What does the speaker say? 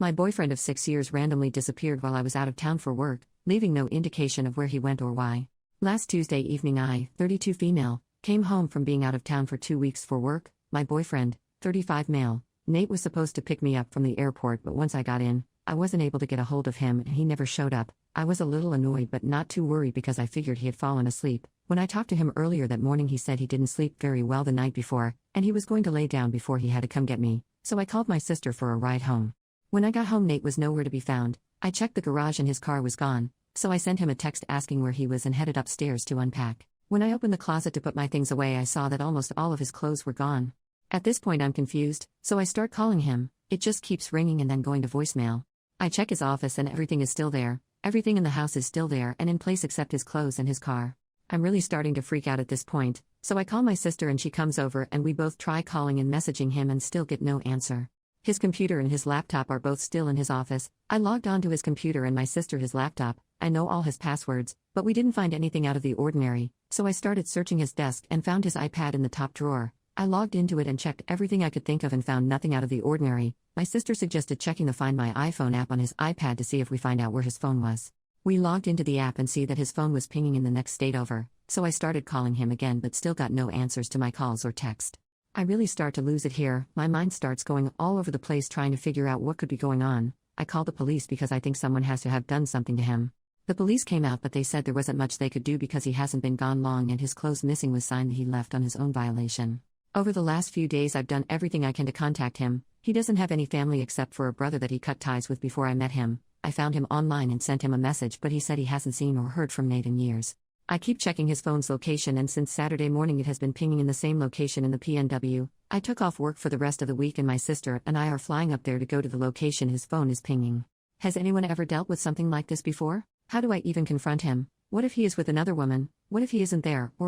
My boyfriend of 6 years randomly disappeared while I was out of town for work, leaving no indication of where he went or why. Last Tuesday evening I, 32 female, came home from being out of town for 2 weeks for work. My boyfriend, 35 male, Nate, was supposed to pick me up from the airport, but once I got in, I wasn't able to get a hold of him and he never showed up. I was a little annoyed but not too worried because I figured he had fallen asleep. When I talked to him earlier that morning, he said he didn't sleep very well the night before, and he was going to lay down before he had to come get me, so I called my sister for a ride home. When I got home, Nate was nowhere to be found. I checked the garage and his car was gone, so I sent him a text asking where he was and headed upstairs to unpack. When I opened the closet to put my things away, I saw that almost all of his clothes were gone. At this point I'm confused, so I start calling him. It just keeps ringing and then going to voicemail. I check his office and everything is still there. Everything in the house is still there and in place except his clothes and his car. I'm really starting to freak out at this point, so I call my sister and she comes over and we both try calling and messaging him and still get no answer. His computer and his laptop are both still in his office. I logged onto his computer and my sister his laptop. I know all his passwords, but we didn't find anything out of the ordinary, so I started searching his desk and found his iPad in the top drawer. I logged into it and checked everything I could think of and found nothing out of the ordinary. My sister suggested checking the Find My iPhone app on his iPad to see if we find out where his phone was. We logged into the app and see that his phone was pinging in the next state over, so I started calling him again but still got no answers to my calls or text. I really start to lose it here. My mind starts going all over the place trying to figure out what could be going on. I called the police because I think someone has to have done something to him. The police came out but they said there wasn't much they could do because he hasn't been gone long and his clothes missing was sign that he left on his own violation. Over the last few days I've done everything I can to contact him. He doesn't have any family except for a brother that he cut ties with before I met him. I found him online and sent him a message, but he said he hasn't seen or heard from Nate in years. I keep checking his phone's location and since Saturday morning it has been pinging in the same location in the PNW. I took off work for the rest of the week and my sister and I are flying up there to go to the location his phone is pinging. Has anyone ever dealt with something like this before? How do I even confront him? What if he is with another woman? What if he isn't there, or